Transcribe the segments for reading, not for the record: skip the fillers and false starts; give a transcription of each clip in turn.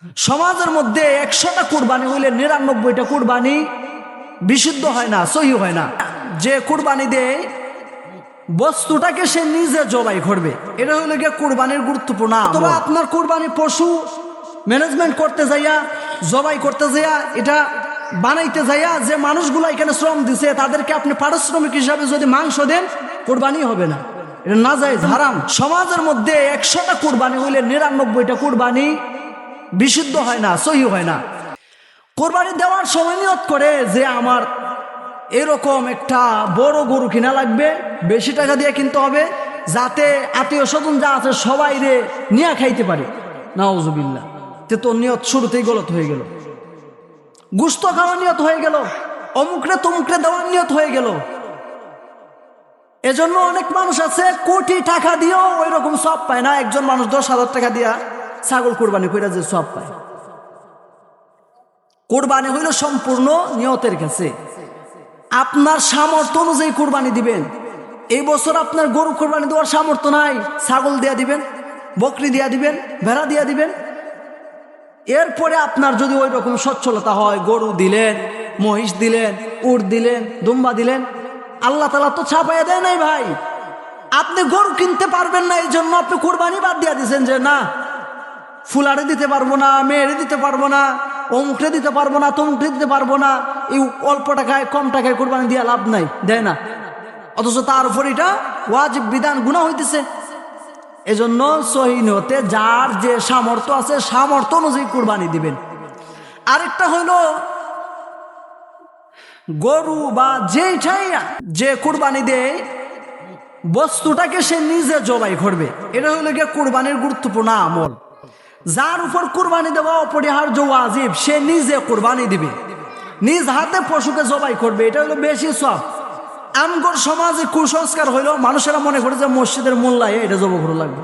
সমাজের মধ্যে 100টা কুরবানি হইলে 99টা কুরবানি বিশুদ্ধ হয় না, সহি হয় না। যে কুরবানি দেয় বস্তুটাকে সে নিজে জবাই করবে, এটা হলো গিয়ে কুরবানির গুরুত্বপূর্ণ। অথবা আপনার কুরবানি পশু ম্যানেজমেন্ট করতে যাইয়া, জবাই করতে যাইয়া, এটা বানাইতে যাইয়া যে মানুষগুলো এখানে শ্রম দিছে তাদেরকে আপনি পারিশ্রমিক হিসাবে যদি মাংস দেন, কুরবানি হবে না, এটা নাজায়েজ, হারাম। সমাজের মধ্যে 100টা কুরবানি হইলে 99টা কুরবানি বিশুদ্ধ হয় না, সহি হয় না। কোরবানি দেওয়ার সময় নিয়ত করে যে আমার এরকম একটা বড় গরু কিনা লাগবে, বেশি টাকা দিয়ে কিনতে হবে, যাতে আত্মীয় স্বজন যা আছে সবাই রে নিয়ে খাইতে পারে। নাউজুবিল্লাহ, তো নিয়ত শুরুতেই গলত হয়ে গেল। গুস্ত খাওয়ার নিয়ত হয়ে গেল, অমুকরে তমুকরে দেওয়ার নিয়ত হয়ে গেল। এজন্য অনেক মানুষ আছে কোটি টাকা দিয়েও ওই রকম সব পায় না। একজন মানুষ 10,000 টাকা দিয়া ছাগল কোরবানি করে যে সব পায়। কোরবানি হইল সম্পূর্ণ নিয়তের কাছে। আপনার সামর্থ্য অনুযায়ী কোরবানি দিবেন। এই বছর আপনার গরু কোরবানি দেওয়ার সামর্থ্য নাই, ছাগল দিয়া দিবেন, বকরি দিয়া দিবেন, ভেড়া দিয়া দিবেন। এরপরে আপনার যদি ওই রকম সচ্ছলতা হয়, গরু দিলেন, মহিষ দিলেন, উট দিলেন, দুম্বা দিলেন। আল্লাহ তাআলা তো ছাপাইয়া দেয় নাই ভাই। আপনি গরু কিনতে পারবেন না, এই জন্য আপনি কোরবানি বাদ দিয়া দিচ্ছেন যে না, ফুলারে দিতে পারবো না, মেয়েরে দিতে পারবো না, অমুকরে দিতে পারবো না, তমুকরে দিতে পারবো না। এই অল্প টাকায় কম টাকায় কোরবানি দিয়া লাভ নাই, দেয় না। অথচ তার উপর এটা ওয়াজিব বিধান, গুনাহ হইতেছে। এজন্য সহিহ নিয়তে যার যে সামর্থ্য আছে সামর্থ্য অনুযায়ী কোরবানি দিবেন। আরেকটা হলো গরু বা যেইটাই যে কোরবানি দেয় বস্তুটাকে সে নিজে জবাই করবে, এটা হলো গিয়ে কোরবানির গুরুত্বপূর্ণ আমল। যার উপর কোরবানি দেওয়া অপরিহার্য ওয়াজিব, সে নিজে কোরবানি দিবে, নিজ হাতে পশুকে জবাই করবে, এটা হলো বেশি সব। আমগর সমাজে কুসংস্কার হইল, মানুষেরা মনে করে যে মসজিদের মোল্লায় এটা জবাই করা লাগবে।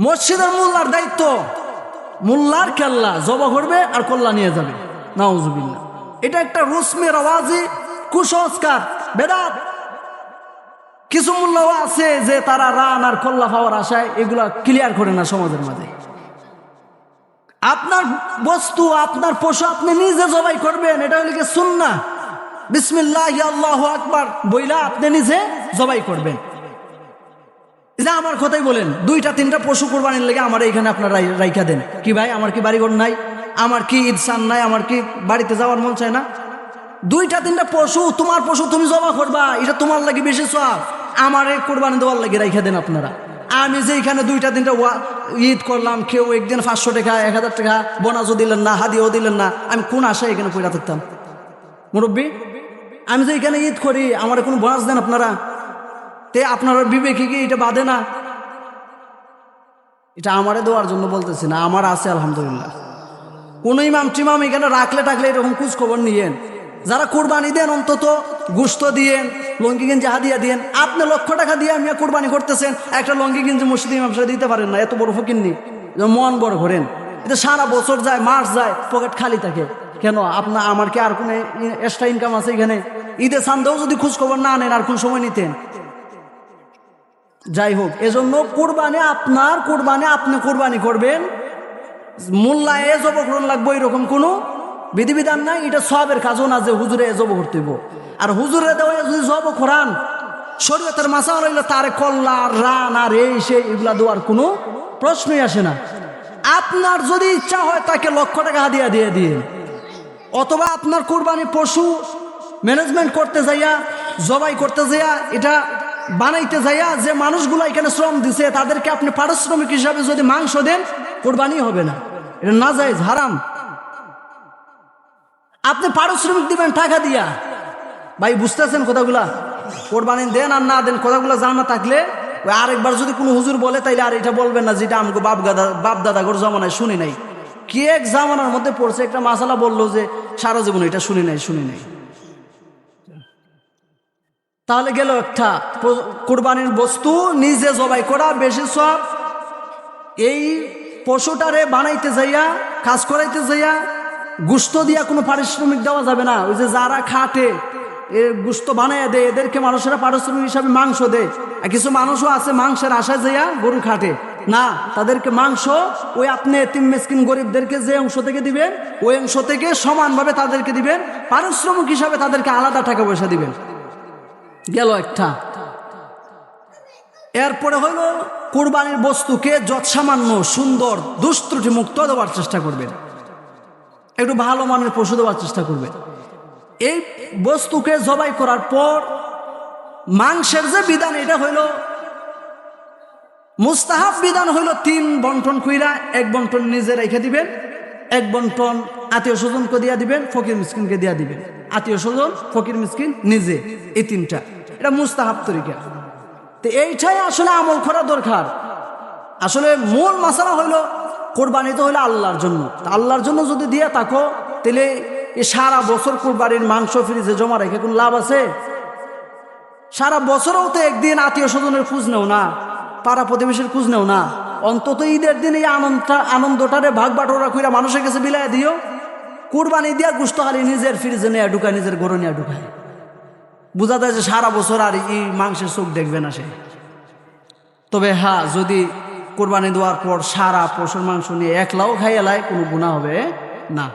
মসজিদের মোল্লার দায়িত্ব, মোল্লার কেল্লা জবাই করবে আর কল্লা নিয়ে যাবে। নাউজুবিল্লাহ, এটা একটা রুসমে রওয়াজি কুসংস্কার, বেদাত। কিছু মোল্লাও আছে যে তারা রান আর কল্লা পাওয়ার আশায় এগুলা ক্লিয়ার করে না সমাজের মাঝে। আপনার বস্তু, আপনার পশু আপনি নিজে জবাই করবেন, এটা হলো কি সুন্নাহ। বিসমিল্লাহ আল্লাহু আকবার বইলা আপনি নিজে জবাই করবেন। যে আমার কথাই বলেন, 2টা-3টা পশু কোরবানির লেগে আমার এখানে আপনার রাইখা দেন। কি ভাই, আমার কি বাড়িঘর নাই, আমার কি ঈদ সান নাই, আমার কি বাড়িতে যাওয়ার মন চায় না? 2টা-3টা পশু, তোমার পশু তুমি জমা করবা, এটা তোমার লাগে বেশি সওয়াব। আমার এই কোরবানি দেওয়ার লাগে রাইখা দেন আপনারা। আমি যে এখানে 2টা-3টা ঈদ করলাম, কেউ একদিন 500 টাকা 1000 টাকা বোনাসও দিলেন না, হাদিয়াও দিলেন না, আমি কোন আশায় এখানে পয়রা থাকতাম? মুরব্বী, আমি যে এখানে ঈদ করি, আমার কোনো বোনাস দেন আপনারা? তে আপনারা বিবেকে কি এটা বাঁধে না? এটা আমারে দেওয়ার জন্য বলতেছি না, আমার আছে আলহামদুলিল্লাহ। কোন ইমাম টিমাম এখানে রাখলে টাকলে এরকম খোঁজ খবর নিয়েন। যারা কোরবানি দেন অন্তত গোশত দিয়েন, লঙ্গি গেঞ্জি হাদিয়া দিয়েন। আপনি লক্ষ টাকা দিয়ে আমি কোরবানি করতেছেন, একটা লঙ্গি গেঞ্জি মসজিদে ইমাম সাহেব দিতে পারেন না, এত বড় ফকির নি, মন বড় করেন। এটা সারা বছর যায়, মাস যায়, পকেট খালি থাকে। কেন আপনার আমার কি আর কোনো এক্সট্রা ইনকাম আছে এখানে? ঈদে সান্দেও যদি খোঁজ খবর না নেন আর কোন সময় নিতেন? যাই হোক, এজন্য কোরবানি আপনার, কোরবানি আপনি কোরবানি করবেন। মোল্লা এ জব করুন লাগবো এরকম কোনো বিধিবিধান নাই। এটা সবের কাজও না যে হুজুরে এ জব করতে হইব। আর হুজুরে দেওয়া যদি জব করান, শরীয়তের মাসাল হইলে তারে কল্লা রান আর এই সেই এগুলা দেওয়ার কোনো প্রশ্নই আসে না। আপনার যদি ইচ্ছা হয় তাকে লক্ষ টাকা হাদিয়া দিয়ে দিন, অথবা আপনার কোরবানি পশু ম্যানেজমেন্ট করতে যাইয়া, জবাই করতে যাইয়া, এটা বানাইতে যাইয়া যে মানুষগুলো এখানে শ্রম দিছে তাদেরকে আপনি পারিশ্রমিক হিসাবে যদি মাংস দেন, কোরবানি হবে না, এটা নাজায়েজ, হারাম। আপনি পারিশ্রমিক দিবেন টাকা দিয়া। ভাই বুঝতেছেন কথাগুলা? কোরবানি দেন আর না দেন কথাগুলো জানা থাকলে ওই আরেকবার যদি কোনো হুজুর বলে তাইলে আর এটা বলবেন না যেটা আমাকে বাপ দাদা করে জমানায় শুনি নাই। কি এক জামানার মধ্যে পড়ছে, একটা মাসালা বললো যে সারা জীবন এটা শুনি নাই। তাহলে গেল একটা কোরবানির বস্তু নিজে জবাই করা বেশি সওয়াব। এই পশুটারে বানাইতে যাইয়া, কাজ করাইতে যাইয়া গোশত দিয়া কোনো পারিশ্রমিক দেওয়া যাবে না। ওই যে যারা খাটে গোশত বানাইয়া দেয়, এদেরকে মানুষেরা পারিশ্রমিক হিসাবে মাংস দেয়। আর কিছু মানুষও আছে মাংসের আশায় যাইয়া গরু খাটে, না, তাদেরকে মাংস ওই আপনি এতিম মিসকিন গরিবদেরকে যে অংশ থেকে দিবেন ওই অংশ থেকে সমানভাবে তাদেরকে দিবেন, পারিশ্রমিক হিসাবে তাদেরকে আলাদা টাকা পয়সা দিবেন। গেল একটা। এরপরে হইল কুরবানির বস্তুকে যৎসামান্য সুন্দর দুষ্ত্রুটি মুক্ত দেওয়ার চেষ্টা করবেন, একটু ভালো মানের পশু দেওয়ার চেষ্টা করবেন। এই বস্তুকে জবাই করার পর মাংসের যে বিধান এটা হইল মুস্তাহাব বিধান হইল 3 বন্টন কইরা 1 বন্টন নিজে রেখে দিবেন, 1 বন্টন আত্মীয় স্বজনকে দিয়া দিবেন, ফকির মিসকিনকে দিয়া দিবেন। আত্মীয় স্বজন, ফকির মিসকিন, নিজে, এই 3টা, এটা মুস্তাহাব তরিকা। তো এইটাই আসলে আমল করা দরকার। আসলে মূল মাসালা হইল কোরবানি তো হইলো আল্লাহর জন্য। আল্লাহর জন্য যদি দিয়ে থাকো তাহলে এই সারা বছর কোরবানির মাংস ফ্রিজে জমা রেখে কোন লাভ আছে? সারা বছরেও তো একদিন আত্মীয় স্বজনের খোঁজ নেও না, পাড়া প্রতিবেশীর খোঁজ নেও না, অন্তত ঈদের দিন এই আনন্দটারে ভাগ বাটোরা কইরা মানুষের কাছে বিলায় দিও। কুরবানি দিয়া গুস্ত খালি নিজের ফ্রিজে নিয়ে ঢুকায়, নিজের গরু নিয়ে ঢুকায়, বোঝা যায় যে সারা বছর আর এই মাংসের চোখ দেখবে না সে। তবে হ্যাঁ, যদি কোরবানি দেওয়ার পর সারা পশুর মাংস নিয়ে একলাও খাই এলায় কোনো গুনাহ হবে না।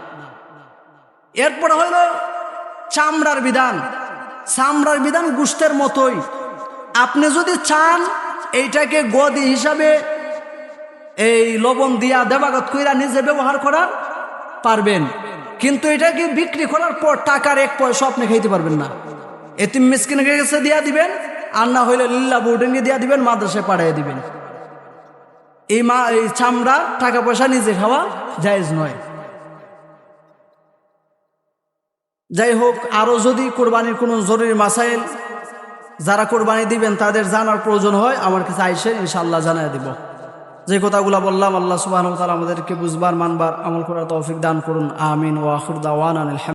এরপরে হইল চামড়ার বিধান। চামড়ার বিধান গোশতের মতোই। আপনি যদি চান এইটাকে গদি হিসাবে এই লবণ দিয়া দেবাগত কইরা নিজে ব্যবহার করার পারবেন, কিন্তু এটাকে বিক্রি করার পর টাকার 1 পয়সা আপনি খাইতে পারবেন না। এতিম মিসকিনের কাছে দিয়া দিবেন, আর না হইলে লিল্লা বোর্ডিংয়ে দিয়া দিবেন, মাদ্রাসায় পাঠিয়ে দিবেন। এই চামড়া টাকা পয়সা নিজে খাওয়া জায়েজ নয়। যাই হোক, আরো যদি কোরবানির কোনো জরুরি মাসাইল যারা কোরবানি দিবেন তাদের জানার প্রয়োজন হয় আমার কাছে আইসে, ইনশাআল্লাহ জানাই দিব। যে কথাগুলো বললাম আল্লাহ সুবহানাহু ওয়া তাআলা আমাদেরকে বুঝবার, মানবার, আমল করার তৌফিক দান করুন। আমিন। ওয়া আখিরু দাওয়ানা আলহামদুলিল্লাহ।